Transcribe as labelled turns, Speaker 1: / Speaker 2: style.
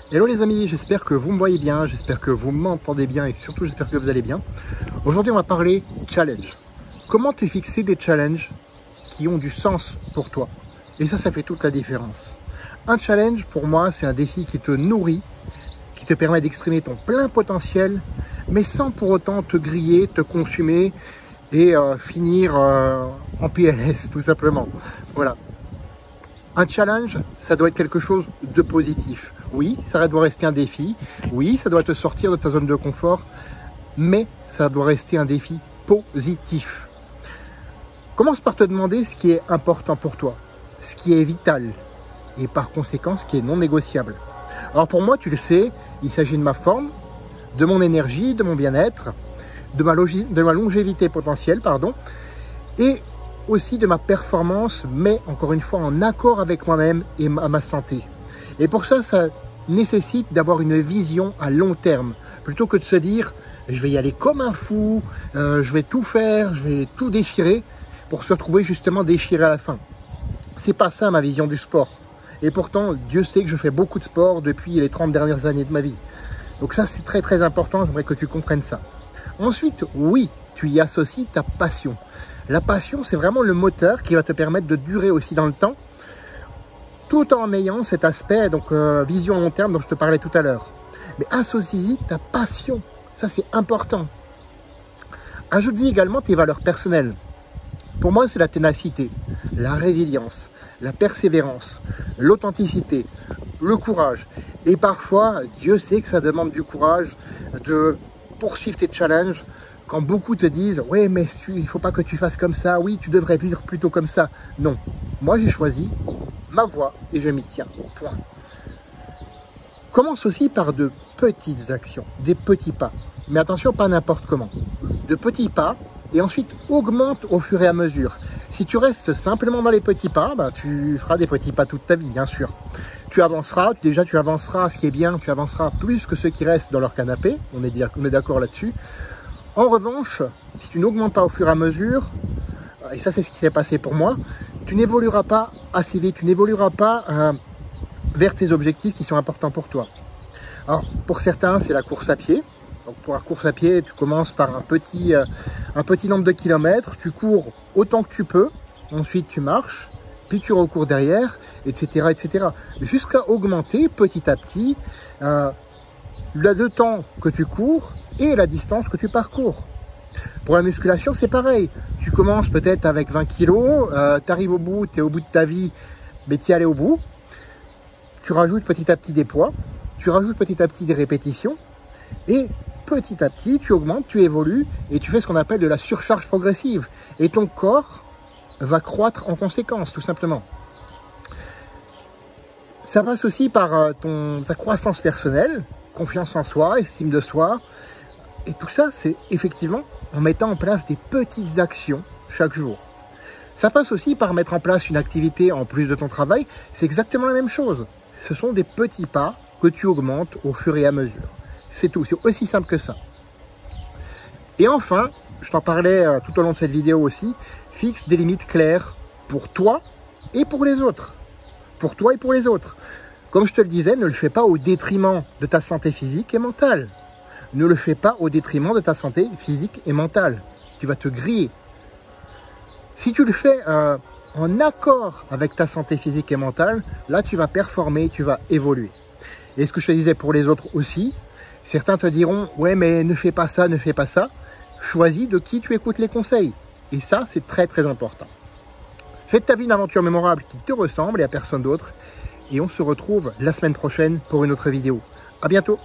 Speaker 1: Hello les amis, j'espère que vous me voyez bien, j'espère que vous m'entendez bien et surtout j'espère que vous allez bien. Aujourd'hui on va parler challenge. Comment te fixer des challenges qui ont du sens pour toi? Et ça fait toute la différence. Un challenge pour moi c'est un défi qui te nourrit, qui te permet d'exprimer ton plein potentiel, mais sans pour autant te griller, te consumer et finir en PLS tout simplement. Voilà. Un challenge, ça doit être quelque chose de positif. Oui, ça doit rester un défi. Oui, ça doit te sortir de ta zone de confort. Mais ça doit rester un défi positif. Commence par te demander ce qui est important pour toi, ce qui est vital et par conséquent ce qui est non négociable. Alors pour moi, tu le sais, il s'agit de ma forme, de mon énergie, de mon bien-être, de ma longévité potentielle, et aussi de ma performance, mais encore une fois en accord avec moi-même et ma santé. Et pour ça, ça nécessite d'avoir une vision à long terme, plutôt que de se dire je vais y aller comme un fou, je vais tout faire, je vais tout déchirer, pour se retrouver justement déchiré à la fin. C'est pas ça ma vision du sport. Et pourtant, Dieu sait que je fais beaucoup de sport depuis les 30 dernières années de ma vie. Donc ça, c'est très très important, j'aimerais que tu comprennes ça. Ensuite, oui, tu y associes ta passion. La passion, c'est vraiment le moteur qui va te permettre de durer aussi dans le temps, tout en ayant cet aspect, donc vision à long terme dont je te parlais tout à l'heure. Mais associe-y ta passion, ça c'est important. Ajoute-y également tes valeurs personnelles. Pour moi, c'est la ténacité, la résilience, la persévérance, l'authenticité, le courage. Et parfois, Dieu sait que ça demande du courage de poursuivre tes challenges, quand beaucoup te disent « Ouais, mais il ne faut pas que tu fasses comme ça, oui, tu devrais vivre plutôt comme ça. » Non, moi j'ai choisi ma voie et je m'y tiens, point. Commence aussi par de petites actions, des petits pas. Mais attention, pas n'importe comment. De petits pas et ensuite augmente au fur et à mesure. Si tu restes simplement dans les petits pas, tu feras des petits pas toute ta vie, bien sûr. Tu avanceras, déjà tu avanceras, ce qui est bien, tu avanceras plus que ceux qui restent dans leur canapé, on est d'accord là-dessus. En revanche, si tu n'augmentes pas au fur et à mesure, et ça c'est ce qui s'est passé pour moi, tu n'évolueras pas assez vite, tu n'évolueras pas vers tes objectifs qui sont importants pour toi. Alors pour certains c'est la course à pied. Donc pour la course à pied, tu commences par un petit nombre de kilomètres, tu cours autant que tu peux, ensuite tu marches, puis tu recours derrière, etc. Jusqu'à augmenter petit à petit le temps que tu cours et la distance que tu parcours. Pour la musculation, c'est pareil. Tu commences peut-être avec 20 kilos, tu arrives au bout, tu es au bout de ta vie, mais tu y allais au bout. Tu rajoutes petit à petit des poids, tu rajoutes petit à petit des répétitions, et petit à petit, tu augmentes, tu évolues, et tu fais ce qu'on appelle de la surcharge progressive. Et ton corps va croître en conséquence, tout simplement. Ça passe aussi par ta croissance personnelle, confiance en soi, estime de soi. Et tout ça, c'est effectivement en mettant en place des petites actions chaque jour. Ça passe aussi par mettre en place une activité en plus de ton travail. C'est exactement la même chose. Ce sont des petits pas que tu augmentes au fur et à mesure. C'est tout, c'est aussi simple que ça. Et enfin, je t'en parlais tout au long de cette vidéo aussi, fixe des limites claires pour toi et pour les autres. Pour toi et pour les autres. Comme je te le disais, ne le fais pas au détriment de ta santé physique et mentale. Ne le fais pas au détriment de ta santé physique et mentale. Tu vas te griller. Si tu le fais en accord avec ta santé physique et mentale, là tu vas performer, tu vas évoluer. Et ce que je te disais pour les autres aussi, certains te diront « Ouais, mais ne fais pas ça, ne fais pas ça ». Choisis de qui tu écoutes les conseils. Et ça, c'est très très important. Fais de ta vie une aventure mémorable qui te ressemble et à personne d'autre. Et on se retrouve la semaine prochaine pour une autre vidéo. À bientôt.